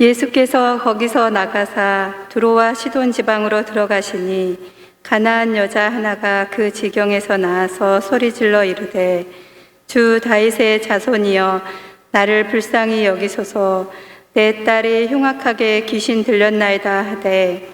예수께서 거기서 나가사 두로와 시돈 지방으로 들어가시니 가나안 여자 하나가 그 지경에서 나와서 소리질러 이르되 주 다윗의 자손이여 나를 불쌍히 여기소서 내 딸이 흉악하게 귀신 들렸나이다 하되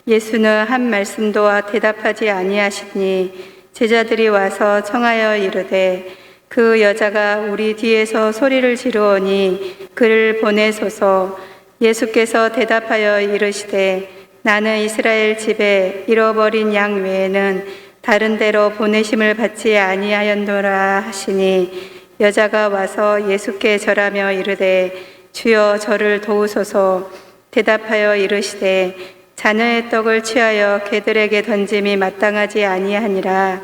예수는 한 말씀도 대답하지 아니하시니 제자들이 와서 청하여 이르되 그 여자가 우리 뒤에서 소리를 지르오니 그를 보내소서. 예수께서 대답하여 이르시되 나는 이스라엘 집에 잃어버린 양 외에는 다른 데로 보내심을 받지 아니하였노라 하시니 여자가 와서 예수께 절하며 이르되 주여 저를 도우소서. 대답하여 이르시되 자녀의 떡을 취하여 개들에게 던짐이 마땅하지 아니하니라.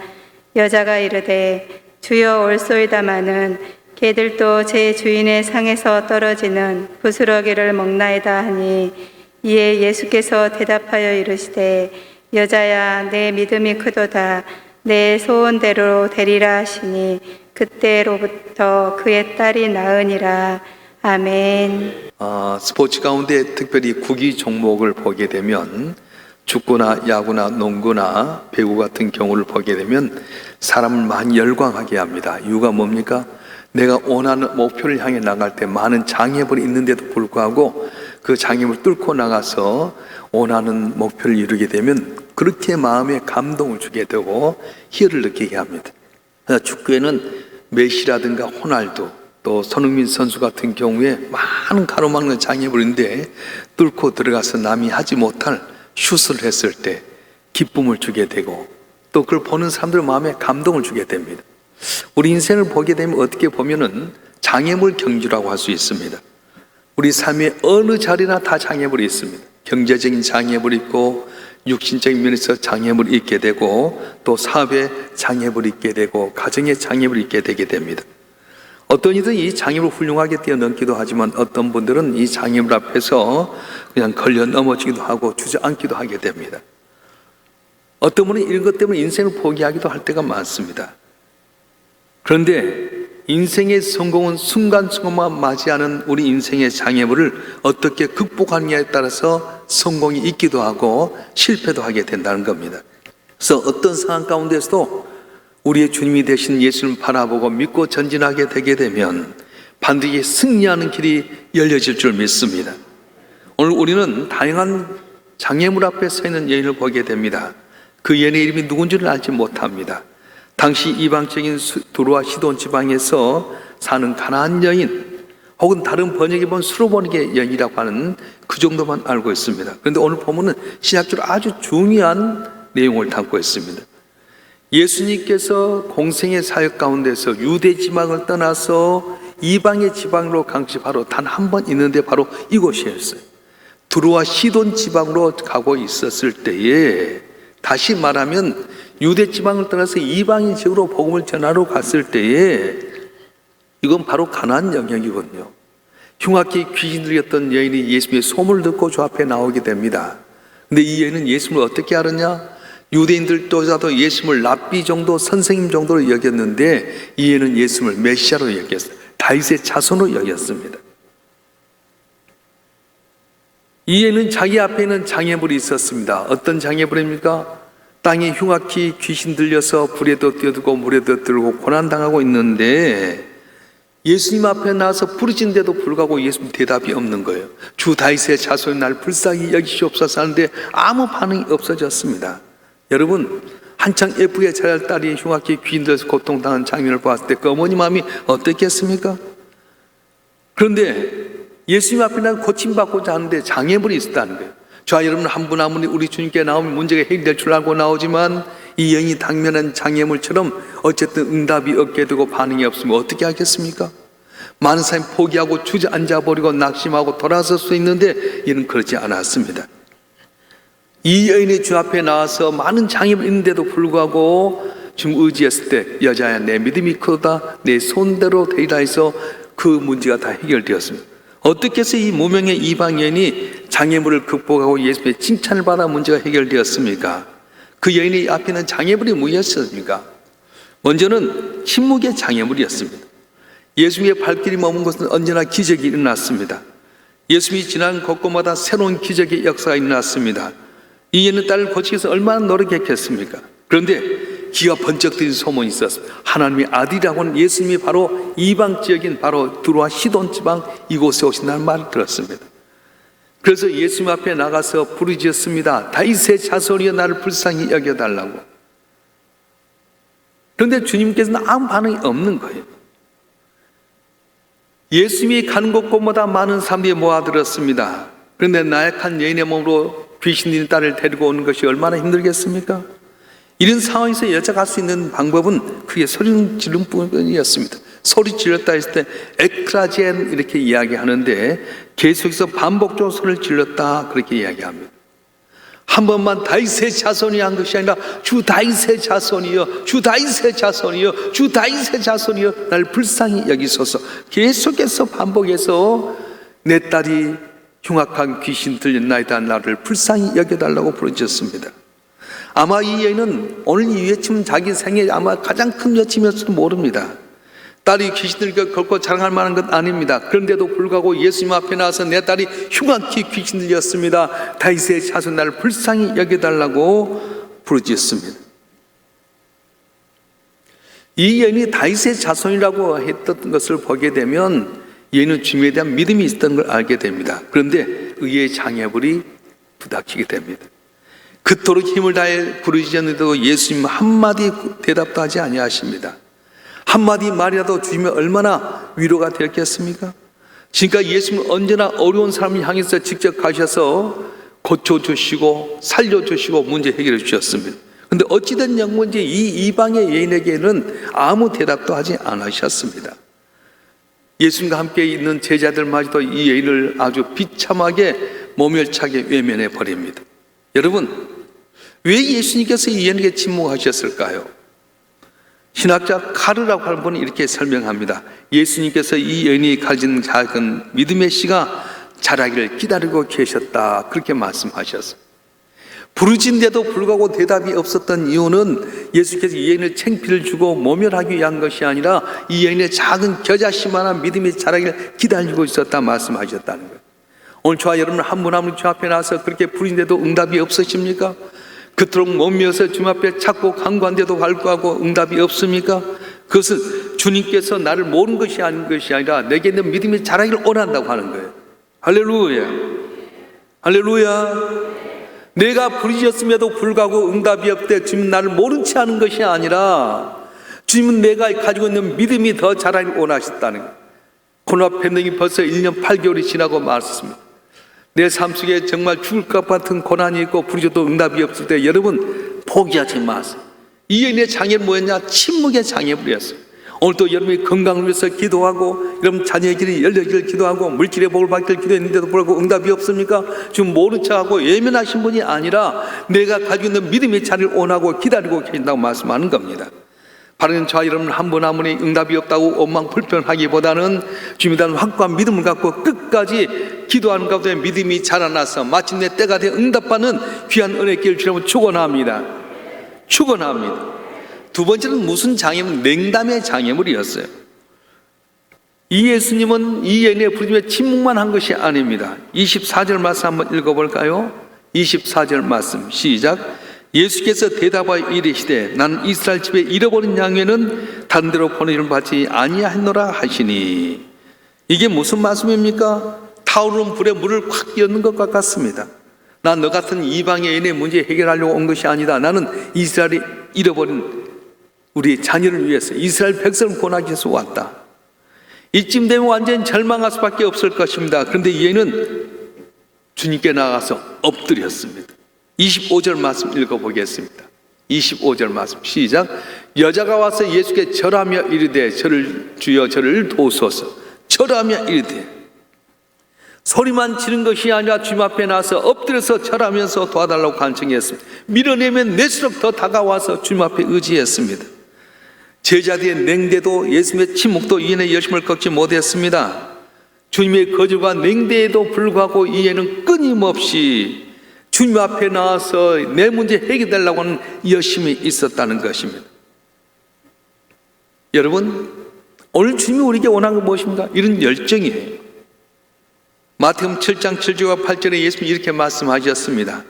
여자가 이르되 주여 올소이다마는 개들도 제 주인의 상에서 떨어지는 부스러기를 먹나이다 하니 이에 예수께서 대답하여 이르시되 여자야 내 믿음이 크도다 내 소원대로 되리라 하시니 그때로부터 그의 딸이 나으니라. 아멘. 스포츠 가운데 특별히 구기 종목을 보게 되면 축구나 야구나 농구나 배구 같은 경우를 보게 되면 사람을 많이 열광하게 합니다. 이유가 뭡니까? 내가 원하는 목표를 향해 나갈 때 많은 장애물이 있는데도 불구하고 그 장애물을 뚫고 나가서 원하는 목표를 이루게 되면 그렇게 마음에 감동을 주게 되고 희열을 느끼게 합니다. 축구에는 메시라든가 호날두 또 손흥민 선수 같은 경우에 많은 가로막는 장애물인데 뚫고 들어가서 남이 하지 못할 슛을 했을 때 기쁨을 주게 되고 또 그걸 보는 사람들 마음에 감동을 주게 됩니다. 우리 인생을 보게 되면 어떻게 보면은 장애물 경주라고 할 수 있습니다. 우리 삶의 어느 자리나 다 장애물이 있습니다. 경제적인 장애물이 있고 육신적인 면에서 장애물이 있게 되고 또 사업에 장애물이 있게 되고 가정에 장애물이 있게 되게 됩니다. 어떤 이들은 이 장애물을 훌륭하게 뛰어넘기도 하지만 어떤 분들은 이 장애물 앞에서 그냥 걸려 넘어지기도 하고 주저앉기도 하게 됩니다. 어떤 분은 이런 것 때문에 인생을 포기하기도 할 때가 많습니다. 그런데 인생의 성공은 순간순간만 맞이하는 우리 인생의 장애물을 어떻게 극복하느냐에 따라서 성공이 있기도 하고 실패도 하게 된다는 겁니다. 그래서 어떤 상황 가운데서도 우리의 주님이 되신 예수님을 바라보고 믿고 전진하게 되게 되면 반드시 승리하는 길이 열려질 줄 믿습니다. 오늘 우리는 다양한 장애물 앞에 서 있는 여인을 보게 됩니다. 그 여인의 이름이 누군지를 알지 못합니다. 당시 이방적인 두로와 시돈 지방에서 사는 가나안 여인 혹은 다른 번역에 보면 수로보니게 여인이라고 하는 그 정도만 알고 있습니다. 그런데 오늘 보면은 신학적으로 아주 중요한 내용을 담고 있습니다. 예수님께서 공생의 사역 가운데서 유대 지방을 떠나서 이방의 지방으로 간 것이 바로 단 한 번 있는데 바로 이곳이었어요. 두로와 시돈 지방으로 가고 있었을 때에 다시 말하면 유대 지방을 떠나서 이방인 지역으로 복음을 전하러 갔을 때에 이건 바로 가나안 영역이거든요. 흉악히 귀신 들렸던 여인이 예수님의 소문을 듣고 저 앞에 나오게 됩니다. 근데 이 여인은 예수님을 어떻게 알았냐? 유대인들조차도 예수님을 랍비 정도, 선생님 정도로 여겼는데 이 여인은 예수님을 메시아로 여겼어요. 다윗의 자손으로 여겼습니다. 이 여인은 자기 앞에는 장애물이 있었습니다. 어떤 장애물입니까? 땅에 흉악히 귀신 들려서 불에도 뛰어들고 물에도 들고 고난당하고 있는데 예수님 앞에 나와서 부르짖는데도 불구하고 예수님 대답이 없는 거예요. 주 다윗의 자손이 날 불쌍히 여기시옵소서 하는데 아무 반응이 없어졌습니다. 여러분, 한창 예쁘게 자랄 딸이 흉악히 귀신 들려서 고통당하는 장면을 봤을 때 그 어머니 마음이 어떻겠습니까? 그런데 예수님 앞에 나가 고침받고자 하는데 장애물이 있었다는 거예요. 저와 여러분 한 분 한 분이 우리 주님께 나오면 문제가 해결될 줄 알고 나오지만 이 여인이 당면한 장애물처럼 어쨌든 응답이 없게 되고 반응이 없으면 어떻게 하겠습니까? 많은 사람이 포기하고 주저앉아버리고 낙심하고 돌아설 수 있는데 이는 그렇지 않았습니다. 이 여인이 주 앞에 나와서 많은 장애물이 있는데도 불구하고 지금 의지했을 때 여자야 내 믿음이 크다 내 손대로 되리라 해서 그 문제가 다 해결되었습니다. 어떻게 해서 이 무명의 이방 여인이 장애물을 극복하고 예수님의 칭찬을 받아 문제가 해결되었습니까? 그 여인의 앞에는 장애물이 무엇이었습니까? 먼저는 침묵의 장애물이었습니다. 예수님의 발길이 머문 것은 언제나 기적이 일어났습니다. 예수님이 지난 곳곳마다 새로운 기적의 역사가 일어났습니다. 이 예는 딸을 고치기 위해서 얼마나 노력했겠습니까? 그런데 기가 번쩍 뜨는 소문이 있었습니다. 하나님의 아들이라고 하는 예수님이 바로 이방 지역인 바로 두로와 시돈 지방 이곳에 오신다는 말을 들었습니다. 그래서 예수님 앞에 나가서 부르짖었습니다. 다윗의 자손이여 나를 불쌍히 여겨달라고. 그런데 주님께서는 아무 반응이 없는 거예요. 예수님이 가는 곳곳마다 많은 사람들이 모아들었습니다. 그런데 나약한 여인의 몸으로 귀신 들린 딸을 데리고 오는 것이 얼마나 힘들겠습니까? 이런 상황에서 여자가 할 수 있는 방법은 크게 소리 지르는 뿐이었습니다. 소리 질렀다 했을 때 에크라젠 이렇게 이야기하는데 계속해서 반복적으로 소리를 질렀다 그렇게 이야기합니다. 한 번만 다윗의 자손이 한 것이 아니라 주 다윗의 자손이여, 주 다윗의 자손이여, 주 다윗의 자손이여 나를 불쌍히 여기소서. 계속해서 반복해서 내 딸이 흉악한 귀신 들렸나이다 나를 불쌍히 여겨달라고 부르짖었습니다. 아마 이 여인은 오늘 이 외침 자기 생애 아마 가장 큰 외침이었을지도 모릅니다. 딸이 귀신 들려 결코 자랑할 만한 것 아닙니다. 그런데도 불구하고 예수님 앞에 나와서 내 딸이 흉악히 귀신 들렸습니다. 다윗의 자손 나를 불쌍히 여겨달라고 부르짖습니다. 이 여인이 다윗의 자손이라고 했던 것을 보게 되면 얘는 주님에 대한 믿음이 있었던 걸 알게 됩니다. 그런데 의의 장애물이 부닥치게 됩니다. 그토록 힘을 다해 부르짖었는데도 예수님 한마디 대답도 하지 아니하십니다. 한마디 말이라도 주시면 얼마나 위로가 되었겠습니까? 지금까지 예수님은 언제나 어려운 사람을 향해서 직접 가셔서 고쳐주시고 살려주시고 문제 해결해 주셨습니다. 그런데 어찌된 영문지 이 이방의 여인에게는 아무 대답도 하지 않으셨습니다. 예수님과 함께 있는 제자들마저도 이 여인을 아주 비참하게 모멸차게 외면해 버립니다. 여러분, 왜 예수님께서 이 여인에게 침묵하셨을까요? 신학자 카르라고 하는 분이 이렇게 설명합니다. 예수님께서 이 여인이 가진 작은 믿음의 씨가 자라기를 기다리고 계셨다 그렇게 말씀하셨어요. 부르짖는데도 불구하고 대답이 없었던 이유는 예수께서 이 여인을 창피를 주고 모멸하기 위한 것이 아니라 이 여인의 작은 겨자씨만한 믿음이 자라기를 기다리고 있었다 말씀하셨다는 거예요. 오늘 저와 여러분 한 분 한 분 주 앞에 나와서 그렇게 부르짖는데도 응답이 없으십니까? 그토록 몸이어서 주님 앞에 찾고 간구한데도 갈구하고 응답이 없습니까? 그것은 주님께서 나를 모르는 것이 아닌 것이 아니라 내게 있는 믿음이 자라기를 원한다고 하는 거예요. 할렐루야, 할렐루야. 내가 부르짖었음에도 불구하고 응답이 없대 주님은 나를 모른 채 하는 것이 아니라 주님은 내가 가지고 있는 믿음이 더 자라기를 원하셨다는 거예요. 코로나 팬데믹이 벌써 1년 8개월이 지나고 말았습니다. 내 삶 속에 정말 죽을 것 같은 고난이 있고 부르짖어도 응답이 없을 때 여러분 포기하지 마세요. 이 여인의 장애는 뭐였냐? 침묵의 장애물이었어요. 오늘도 여러분이 건강을 위해서 기도하고 여러분 자녀의 길이 열려기를 기도하고 물질의 복을 받기를 기도했는데도 불구하고 응답이 없습니까? 지금 모른 척하고 예민하신 분이 아니라 내가 가지고 있는 믿음의 자리를 원하고 기다리고 계신다고 말씀하는 겁니다. 바로 저와 여러분 한 분 한 분이 응답이 없다고 원망 불평하기보다는 주님에 대한 확고한 믿음을 갖고 끝까지 기도하는 가운데 믿음이 자라나서 마침내 때가 돼 응답받는 귀한 은혜의 길을 주님을 축원합니다. 축원합니다. 두 번째는 무슨 장애물? 냉담의 장애물이었어요. 이 예수님은 이 여인의 부르짖음에 침묵만 한 것이 아닙니다. 24절 말씀 한번 읽어볼까요? 24절 말씀 시작. 예수께서 대답하여 이르시되 나는 이스라엘 집에 잃어버린 양에는 다른 데로 보내기를 받지 아니하노라 하시니. 이게 무슨 말씀입니까? 타오르는 불에 물을 콱 엿는 것과 같습니다. 난 너 같은 이방의 여인의 문제 해결하려고 온 것이 아니다. 나는 이스라엘이 잃어버린 우리 자녀를 위해서 이스라엘 백성을 구원하기 위해서 왔다. 이쯤 되면 완전히 절망할 수밖에 없을 것입니다. 그런데 이 여인은 주님께 나가서 엎드렸습니다. 25절 말씀 읽어보겠습니다. 25절 말씀 시작. 여자가 와서 예수께 절하며 이르되 주여 저를 도우소서. 절하며 이르되 소리만 지른 것이 아니라 주님 앞에 나서 엎드려서 절하면서 도와달라고 간청했습니다. 밀어내면 낼수록 더 다가와서 주님 앞에 의지했습니다. 제자들의 냉대도 예수님의 침묵도 이인의 열심을 꺾지 못했습니다. 주님의 거절과 냉대에도 불구하고 이에는 끊임없이 주님 앞에 나와서 내 문제 해결되려고 하는 열심이 있었다는 것입니다. 여러분, 오늘 주님이 우리에게 원하는 건 무엇입니까? 이런 열정이에요. 마태복음 7장 7절과 8절에 예수님이 이렇게 말씀하셨습니다.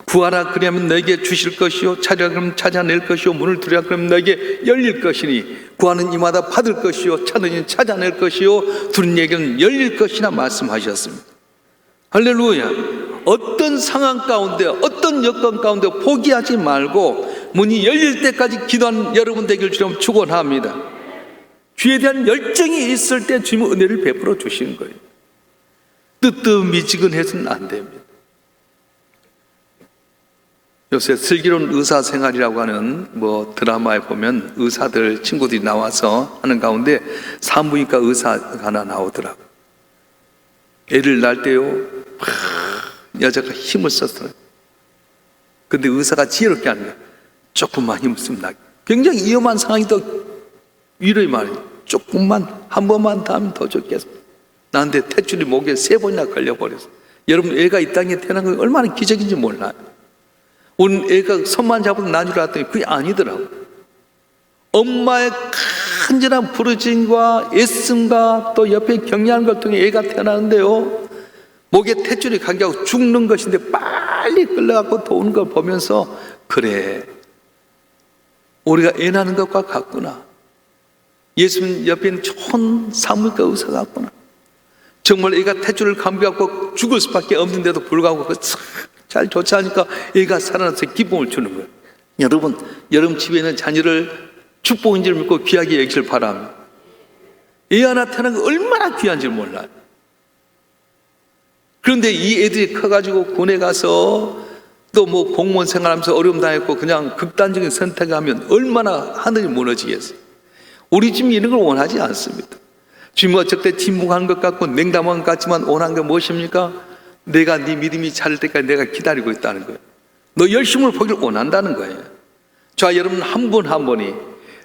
구하라 그리하면 너에게 주실 것이요, 찾으라 그러면 찾아낼 것이요, 문을 두드리라 그러면 너에게 열릴 것이니 구하는 이마다 받을 것이요, 찾는 이는 찾아낼 것이요, 두는 이에게는 열릴 것이라 말씀하셨습니다. 할렐루야. 어떤 상황 가운데, 어떤 여건 가운데 포기하지 말고 문이 열릴 때까지 기도하는 여러분 되길 주님 축원합니다. 주에 대한 열정이 있을 때 주님은 은혜를 베풀어 주시는 거예요. 뜨뜻미지근해서는 안 됩니다. 요새 슬기로운 의사 생활이라고 하는 드라마에 보면 의사들 친구들이 나와서 하는 가운데 산부인과 의사가 하나 나오더라고. 애를 낳을 때요, 여자가 힘을 썼어요. 근데 의사가 지혜롭게 하는 거예요. 조금만 힘을 쓰면 나. 굉장히 위험한 상황이도 위로의 말이에요. 조금만, 한 번만 더 하면 더 좋겠습니다. 나한테 탯줄이 목에 3번이나 걸려버렸어. 여러분, 애가 이 땅에 태어난 건 얼마나 기적인지 몰라요. 오늘 애가 손만 잡아도 난 줄 알았더니 그게 아니더라고. 엄마의 간절한 부르짖음과 애씀과 또 옆에 격려하는 걸 통해 애가 태어나는데요, 목에 탯줄이 감겨서 죽는 것인데 빨리 끌려가고 도는 걸 보면서, 그래, 우리가 애 낳는 것과 같구나. 예수님 옆에 있는 좋은 산부인과 의사 같구나. 정말 애가 탯줄을 감겨갖고 죽을 수밖에 없는데도 불구하고 잘 조치하니까 애가 살아나서 기쁨을 주는 거예요. 여러분 집에 있는 자녀를 축복인 줄 믿고 귀하게 여기길 바랍니다. 애 하나 태어난 거 얼마나 귀한지 몰라요. 그런데 이 애들이 커가지고 군에 가서 또 공무원 생활하면서 어려움 당했고 그냥 극단적인 선택을 하면 얼마나 하늘이 무너지겠어요. 우리 집이 이런 걸 원하지 않습니다. 주님과 적대 침묵하는 것 같고 냉담한 것 같지만 원하는 게 무엇입니까? 내가 네 믿음이 자랄 때까지 내가 기다리고 있다는 거예요. 너 열심을 보기를 원한다는 거예요. 자, 여러분 한 분 한 분이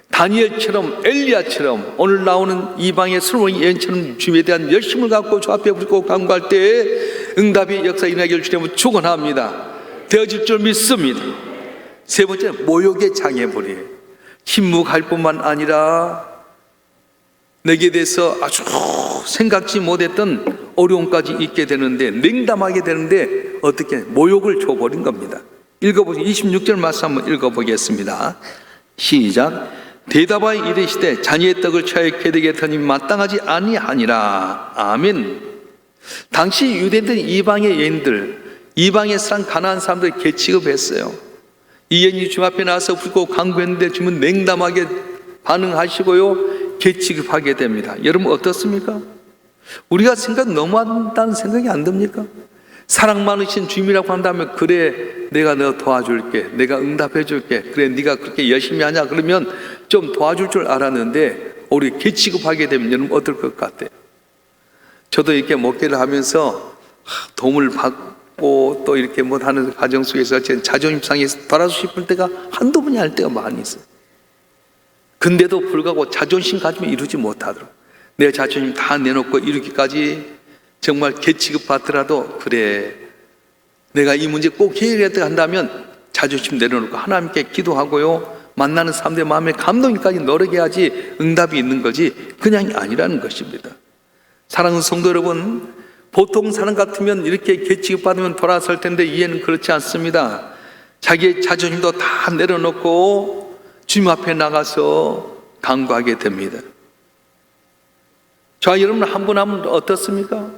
다니엘처럼, 엘리야처럼, 오늘 나오는 이방의 솔로몬 예언처럼 주님에 대한 열심을 갖고 주 앞에 붙고 간구할 때 응답이 역사 일어나기를 주님은 축원합니다. 되어질 줄 믿습니다. 세 번째, 모욕의 장애물이에요. 침묵할 뿐만 아니라 내게 대해서 아주 생각지 못했던 어려움까지 있게 되는데, 냉담하게 되는데 어떻게 모욕을 줘버린 겁니다. 읽어보세요. 26절 말씀 한번 읽어보겠습니다. 시작. 대답하여 이르시되 자녀의 떡을 취하여 괴되게 하니 마땅하지 아니하니라. 아멘. 당시 유대인들, 이방의 여인들, 이방의 사람, 가나안 사람들 개취급했어요. 이 여인이 주님 앞에 나와서 불고 간구했는데 주님은 냉담하게 반응하시고요, 개취급하게 됩니다. 여러분 어떻습니까? 우리가 생각 너무한다는 생각이 안 듭니까? 사랑 많으신 주님이라고 한다면, 그래 내가 너 도와줄게, 내가 응답해 줄게, 그래 네가 그렇게 열심히 하냐 그러면 좀 도와줄 줄 알았는데 우리 개취급하게 되면 여러분 어떨 것 같아요? 저도 이렇게 목회를 하면서 도움을 받고 또 이렇게 하는 과정 속에서 제 자존심 상해서 돌아서 싶을 때가 한두 번이 아닐 때가 많이 있어요. 근데도 불구하고 자존심 가지면 이루지 못하더라고요. 내 자존심 다 내놓고 이루기까지 정말 개취급 받더라도, 그래 내가 이 문제 꼭 해결해야 한다면 자존심 내려놓고 하나님께 기도하고요, 만나는 사람들의 마음에 감동까지 노력해 야지 응답이 있는 거지 그냥이 아니라는 것입니다. 사랑하는 성도 여러분, 보통 사람 같으면 이렇게 개취급 받으면 돌아설 텐데 이해는 그렇지 않습니다. 자기의 자존심도 다 내려놓고 주님 앞에 나가서 간구하게 됩니다. 자, 여러분 한 분 한 분 어떻습니까?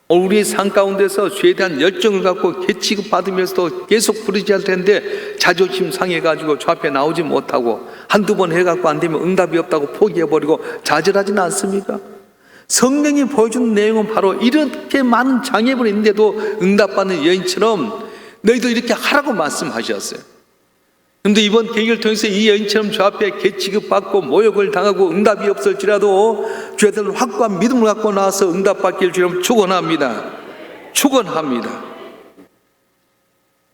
우리의 삶 가운데서 주에 대한 열정을 갖고 개취급 받으면서도 계속 부르짖을 텐데 자존심 상해가지고 주 앞에 나오지 못하고 한두 번 해갖고 안 되면 응답이 없다고 포기해버리고 좌절하지는 않습니까? 성경이 보여주는 내용은 바로 이렇게 많은 장애물이 있는데도 응답받는 여인처럼 너희도 이렇게 하라고 말씀하셨어요. 그런데 이번 계기를 통해서 이 여인처럼 주 앞에 개취급받고 모욕을 당하고 응답이 없을지라도 주에 대한 확고한 믿음을 갖고 나와서 응답받기를 주님 축원합니다. 축원합니다.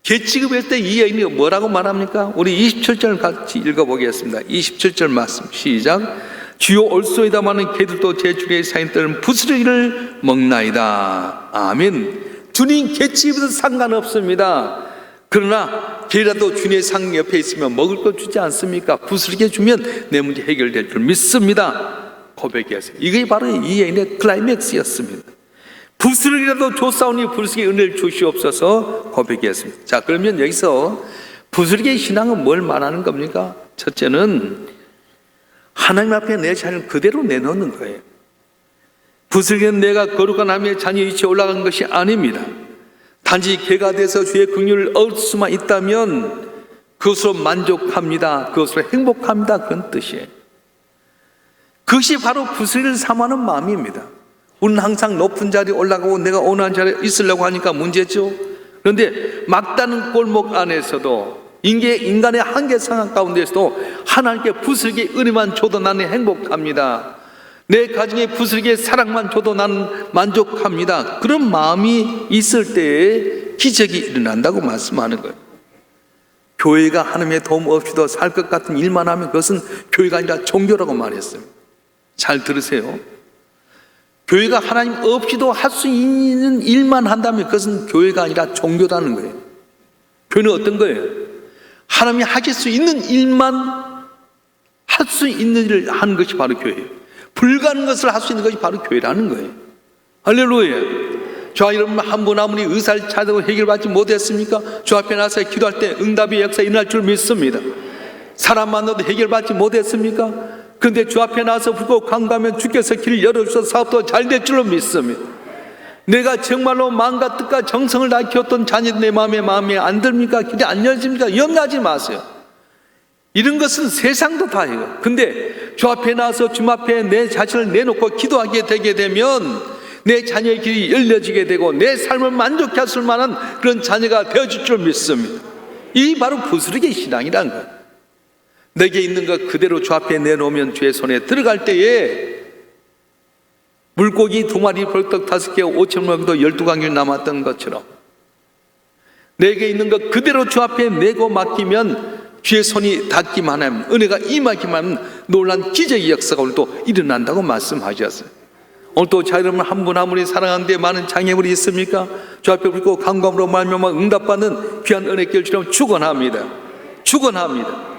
개취급할 때 이 여인이 뭐라고 말합니까? 우리 27절 같이 읽어보겠습니다. 27절 말씀 시작. 주요 올소이다마는 개들도 제 주의 사인들은 부스러기를 먹나이다. 아멘. 주님 개취급에서 상관없습니다. 그러나 개라도 주님의 상 옆에 있으면 먹을 거 주지 않습니까? 부스러기 주면 내 문제 해결될 줄 믿습니다. 고백했어요. 이게 바로 이 여인의 클라이맥스였습니다. 부스러기라도 줬사오니 부스러기 은혜를 주시옵소서 고백했습니다. 자, 그러면 여기서 부스러기의 신앙은 뭘 말하는 겁니까? 첫째는 하나님 앞에 내 자신을 그대로 내놓는 거예요. 부스러기는 내가 거룩한 하나님의 자녀 위치에 올라간 것이 아닙니다. 단지 개가 돼서 주의 긍휼을 얻을 수만 있다면 그것으로 만족합니다. 그것으로 행복합니다. 그런 뜻이에요. 그것이 바로 부스러기를 삼하는 마음입니다. 우리는 항상 높은 자리에 올라가고 내가 원하는 자리에 있으려고 하니까 문제죠. 그런데 막다른 골목 안에서도 인간의 한계 상황 가운데서도 하나님께 부스러기 은혜만 줘도 나는 행복합니다. 내 가정에 부스러기의 사랑만 줘도 나는 만족합니다. 그런 마음이 있을 때에 기적이 일어난다고 말씀하는 거예요. 교회가 하나님의 도움 없이도 살 것 같은 일만 하면 그것은 교회가 아니라 종교라고 말했어요. 잘 들으세요. 교회가 하나님 없이도 할 수 있는 일만 한다면 그것은 교회가 아니라 종교라는 거예요. 교회는 어떤 거예요? 하나님이 하실 수 있는 일만 할 수 있는 일을 하는 것이 바로 교회예요. 불가능한 것을 할 수 있는 것이 바로 교회라는 거예요. 할렐루야. 저와 여러분 한 분 아무리 의사를 찾아도 해결받지 못했습니까? 주 앞에 나서 기도할 때 응답의 역사 일어날 줄 믿습니다. 사람 만나도 해결받지 못했습니까? 그런데 주 앞에 나서 불고 간구하면 주께서 길을 열어주셔서 사업도 잘 될 줄로 믿습니다. 내가 정말로 마음과 뜻과 정성을 다 키웠던 자녀들 내 마음에 안 듭니까? 길이 안 열집니까? 염려하지 마세요. 이런 것은 세상도 다 해요. 근데 주 앞에 나서 주님 앞에 내 자신을 내놓고 기도하게 되게 되면 내 자녀의 길이 열려지게 되고 내 삶을 만족해 할 만한 그런 자녀가 되어질 줄 믿습니다. 이 바로 부스러기의 신앙이라는 거예요. 내게 있는 것 그대로 주 앞에 내놓으면 주의 손에 들어갈 때에 물고기 2마리, 벌떡 5개, 5,000마리도 12강이 남았던 것처럼 내게 있는 것 그대로 주 앞에 내고 맡기면 주의 손이 닿기만 하면, 은혜가 임하기만 하면 놀란 기적의 역사가 오늘도 일어난다고 말씀하셨어요. 오늘도 자 여러분 한 분 한 분이 사랑하는데 많은 장애물이 있습니까? 주 앞에 불고 간구함으로 말미암아 응답받는 귀한 은혜길 주님 축원합니다. 축원합니다.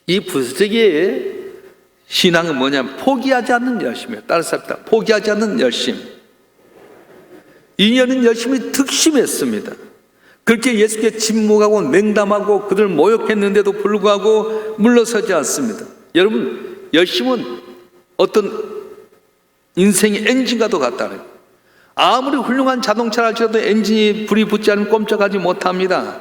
이 부스러기의 신앙은 뭐냐면 포기하지 않는 열심이에요. 따라서 합니다. 포기하지 않는 열심. 이년은 열심히 득심했습니다. 그렇게 예수께 침묵하고 냉담하고 그들을 모욕했는데도 불구하고 물러서지 않습니다. 여러분, 열심은 어떤 인생의 엔진과도 같다는 거예요. 아무리 훌륭한 자동차를 할지라도 엔진이 불이 붙지 않으면 꼼짝하지 못합니다.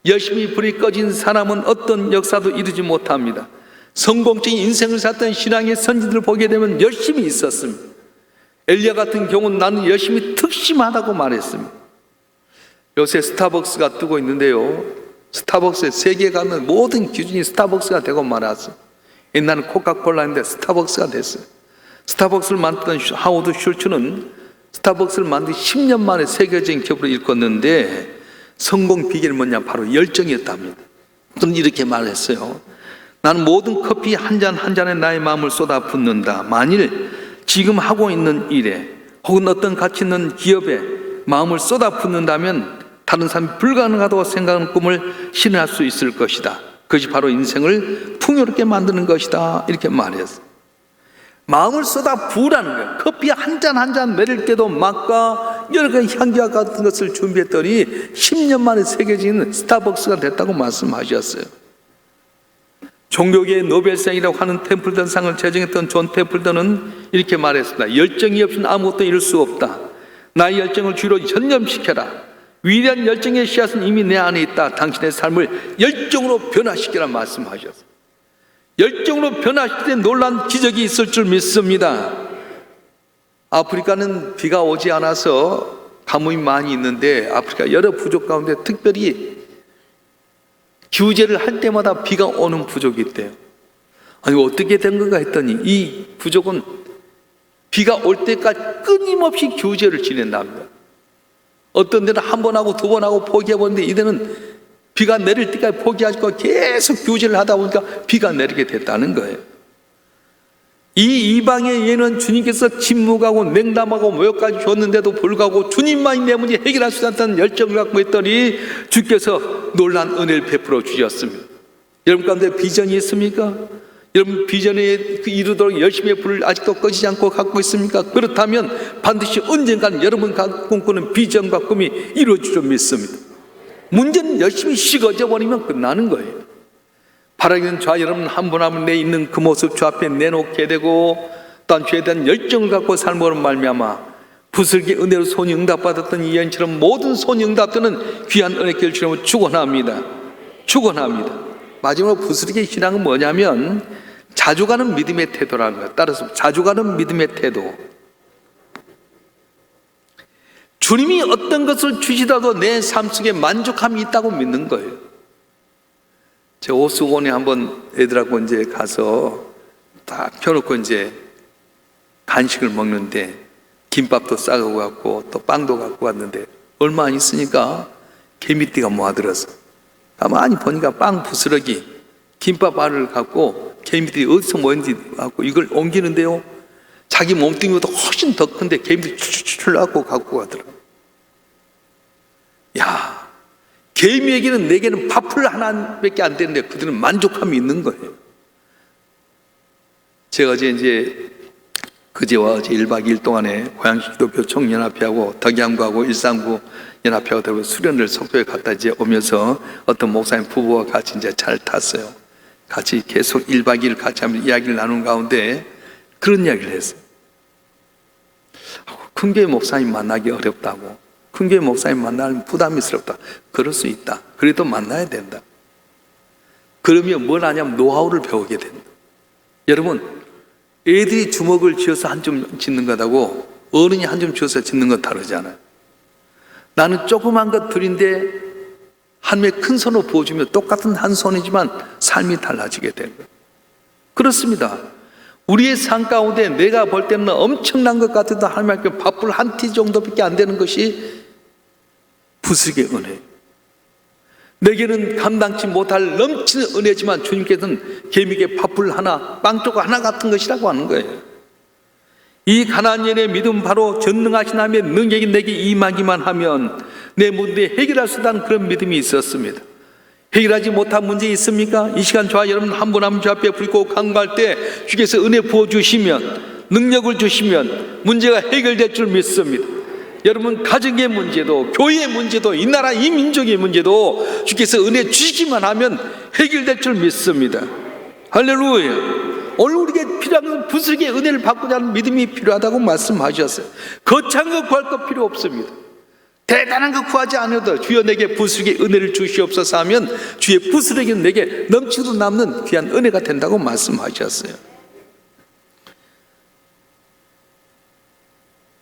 열심히 불이 꺼진 사람은 어떤 역사도 이루지 못합니다. 성공적인 인생을 살던 신앙의 선지들을 보게 되면 열심히 있었습니다. 엘리야 같은 경우는 나는 열심히 특심하다고 말했습니다. 요새 스타벅스가 뜨고 있는데요, 스타벅스에 세계에 가는 모든 기준이 스타벅스가 되고 말았어요. 옛날은 코카콜라인데 스타벅스가 됐어요. 스타벅스를 만든 하워드 슐츠는 스타벅스를 만든 10년 만에 세계적인 기업으로 일컫는데 성공 비결은 뭐냐? 바로 열정이었답니다. 그는 이렇게 말했어요. 나는 모든 커피 한 잔 한 잔에 나의 마음을 쏟아붓는다. 만일 지금 하고 있는 일에 혹은 어떤 가치 있는 기업에 마음을 쏟아붓는다면 다른 사람이 불가능하다고 생각하는 꿈을 실현할 수 있을 것이다. 그것이 바로 인생을 풍요롭게 만드는 것이다. 이렇게 말했어요. 마음을 쏟아부으라는 거예요. 커피 한 잔 한 잔 내릴 때도 맛과 여러 가지 향기와 같은 것을 준비했더니 10년 만에 세계적인 스타벅스가 됐다고 말씀하셨어요. 종교계의 노벨상이라고 하는 템플턴 상을 제정했던 존 템플턴은 이렇게 말했습니다. 열정이 없이는 아무것도 이룰 수 없다. 나의 열정을 주로 전념시켜라. 위대한 열정의 씨앗은 이미 내 안에 있다. 당신의 삶을 열정으로 변화시키라 말씀하셨어요. 열정으로 변화시킬 때 놀란 기적이 있을 줄 믿습니다. 아프리카는 비가 오지 않아서 가뭄이 많이 있는데 아프리카 여러 부족 가운데 특별히 기후제를 할 때마다 비가 오는 부족이 있대요. 아니 어떻게 된 건가 했더니 이 부족은 비가 올 때까지 끊임없이 기후제를 지낸답니다. 어떤 데는 한 번 하고 두 번 하고 포기해보는데 이들은 비가 내릴 때까지 포기하지 않고 계속 기후제를 하다 보니까 비가 내리게 됐다는 거예요. 이 이방의 예는 주님께서 침묵하고 냉담하고 모욕까지 줬는데도 불구하고 주님만이 내 문제 해결할 수 있다는 열정을 갖고 있더니 주께서 놀란 은혜를 베풀어 주셨습니다. 여러분 가운데 비전이 있습니까? 여러분 비전에 이루도록 열심히 불을 아직도 꺼지지 않고 갖고 있습니까? 그렇다면 반드시 언젠가는 여러분 꿈꾸는 비전과 꿈이 이루어질 줄 믿습니다. 문제는 열심히 식어져 버리면 끝나는 거예요. 바라기는 저와 여러분 한 분 한 분 내 있는 그 모습 주 앞에 내놓게 되고 또한 죄에 대한 열정을 갖고 삶으로 말미암아 부슬기 은혜로 소원이 응답받았던 이 여인처럼 모든 소원이 응답되는 귀한 은혜길 주님을 축원합니다. 축원합니다. 마지막으로 부스러기 신앙은 뭐냐면 자주 가는 믿음의 태도라는 거예요. 따라서 자주 가는 믿음의 태도. 주님이 어떤 것을 주시더라도 내 삶 속에 만족함이 있다고 믿는 거예요. 제가 오수원에 한번 애들하고 이제 가서 다 펴놓고 이제 간식을 먹는데 김밥도 싸고 갔고 또 빵도 갖고 왔는데 얼마 안 있으니까 개미띠가 모아들어서 가만히 보니까 빵 부스러기 김밥 알을 갖고 개미들이 어디서 모였는지 갖고 이걸 옮기는데요, 자기 몸뚱이보다 훨씬 더 큰데 개미들이 출출출 갖고 가더라고요. 야, 개미에게는 내게는 밥풀 하나밖에 안 되는데 그들은 만족함이 있는 거예요. 제가 어제 이제 그제와 어제 1박 2일 동안에 고양시 기독교 총연합회하고 덕양구하고 일산구 연합회하고 수련을 속초에 갔다 이제 오면서 어떤 목사님 부부와 같이 이제 차를 탔어요. 같이 계속 1박 2일 같이 하면서 이야기를 나눈 가운데 그런 이야기를 했어요. 큰교회 목사님 만나기 어렵다고, 큰교회 목사님 만나면 부담스럽다. 그럴 수 있다. 그래도 만나야 된다. 그러면 뭘 하냐면 노하우를 배우게 된다. 여러분, 애들이 주먹을 쥐어서 한 점 짓는 거다고 어른이 한 점 쥐어서 짓는 건 다르잖아요. 나는 조그만 것들인데 하나님의 큰 손을 부어주면 똑같은 한 손이지만 삶이 달라지게 되는 거예요. 그렇습니다. 우리의 삶 가운데 내가 볼 때는 엄청난 것 같아도 하나님께 밥풀 한 티 정도밖에 안 되는 것이 부스러기의 은혜예요. 내게는 감당치 못할 넘치는 은혜지만 주님께서는 개미에게 밥풀 하나, 빵조각 하나 같은 것이라고 하는 거예요. 이 가나안 여인의 믿음, 바로 전능하신 하나님의 능력이 내게 임하기만 하면 내 문제에 해결할 수 있다는 그런 믿음이 있었습니다. 해결하지 못한 문제 있습니까? 이 시간 저와 여러분 한 분 한 분 주 앞에 부리고 간구할 때 주께서 은혜 부어주시면, 능력을 주시면 문제가 해결될 줄 믿습니다. 여러분 가정의 문제도, 교회의 문제도, 이 나라 이 민족의 문제도 주께서 은혜 주시기만 하면 해결될 줄 믿습니다. 할렐루야. 오늘 우리에게 필요한 것은 부스러기의 은혜를 받고자 하는 믿음이 필요하다고 말씀하셨어요. 거창한 거 구할 거 필요 없습니다. 대단한 거 구하지 않아도 주여 내게 부스러기의 은혜를 주시옵소서 하면 주의 부스러기는 내게 넘치도 남는 귀한 은혜가 된다고 말씀하셨어요.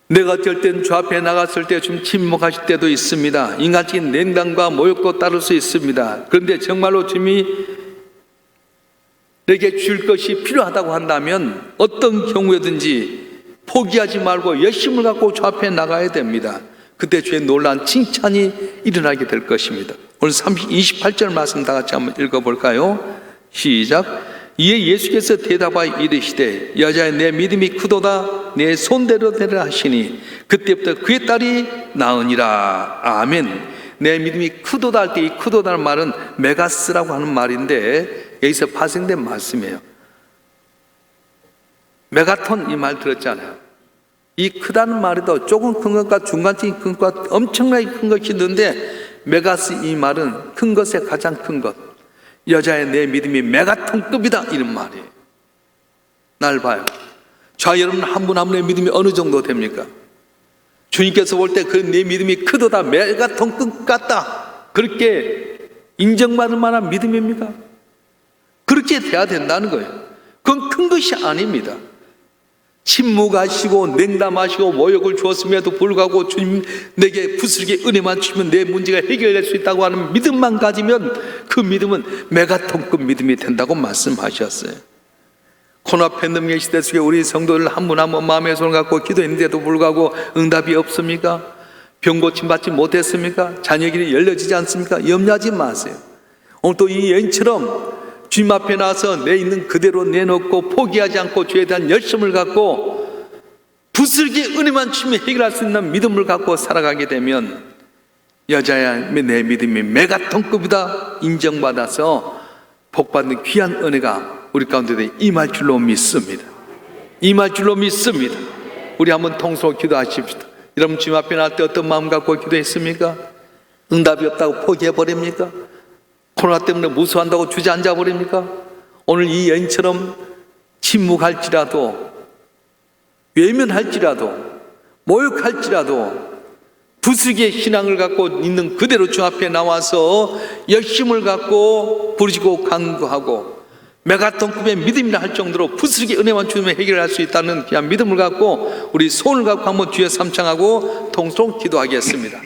내가 어쩔 땐 주 앞에 나갔을 때 좀 침묵하실 때도 있습니다. 인간적인 냉담과 모욕도 따를 수 있습니다. 그런데 정말로 주님이 내게 줄 것이 필요하다고 한다면 어떤 경우에든지 포기하지 말고 열심을 갖고 주 앞에 나가야 됩니다. 그때 주의 놀라운 칭찬이 일어나게 될 것입니다. 오늘 28절 말씀 다 같이 한번 읽어볼까요? 시작. 이에 예수께서 대답하여 이르시되 여자의 내 믿음이 크도다, 내 손대로 되라 하시니 그때부터 그의 딸이 나으니라. 아멘. 내 믿음이 크도다 할 때 이 크도다는 말은 메가스라고 하는 말인데 여기서 파생된 말씀이에요. 메가톤 이 말 들었잖아요. 이 크다는 말에도 조금 큰 것과 중간적인 큰 것과 엄청나게 큰 것이 있는데 메가스 이 말은 큰 것에 가장 큰 것. 여자의 내 믿음이 메가톤급이다 이런 말이에요. 날 봐요. 자, 여러분 한 분 한 분의 믿음이 어느 정도 됩니까? 주님께서 볼 때 그 내 믿음이 크도다, 메가톤급 같다, 그렇게 인정받을 만한 믿음입니까? 그렇게 돼야 된다는 거예요. 그건 큰 것이 아닙니다. 침묵하시고 냉담하시고 모욕을 주었음에도 불구하고 주님 내게 부스러기의 은혜만 주시면 내 문제가 해결될 수 있다고 하는 믿음만 가지면 그 믿음은 메가톤급 믿음이 된다고 말씀하셨어요. 코로나 팬데믹 시대 속에 우리 성도들 한 분 한 분 마음의 손을 갖고 기도했는데도 불구하고 응답이 없습니까? 병 고침 받지 못했습니까? 자녀길이 열려지지 않습니까? 염려하지 마세요. 오늘 또 이 여인처럼 주님 앞에 나서 내 있는 그대로 내놓고 포기하지 않고 주에 대한 열심을 갖고 부스러기의 은혜만 주시면 해결할 수 있는 믿음을 갖고 살아가게 되면 여자야 내 믿음이 메가톤급이다 인정받아서 복받는 귀한 은혜가 우리 가운데 임할 줄로 믿습니다. 임할 줄로 믿습니다. 우리 한번 통성으로 기도하십시다. 여러분 주님 앞에 나올 때 어떤 마음 갖고 기도했습니까? 응답이 없다고 포기해버립니까? 코로나 때문에 무서워한다고 주저앉아 버립니까? 오늘 이 여인처럼 침묵할지라도, 외면할지라도, 모욕할지라도 부스기의 신앙을 갖고 있는 그대로 주 앞에 나와서 열심을 갖고 부르짖고 간구하고 메가톤급의 믿음이라 할 정도로 부스러기 은혜만 주면 해결할 수 있다는 귀한 믿음을 갖고 우리 손을 갖고 한번 주여 삼창하고 통성 기도하겠습니다.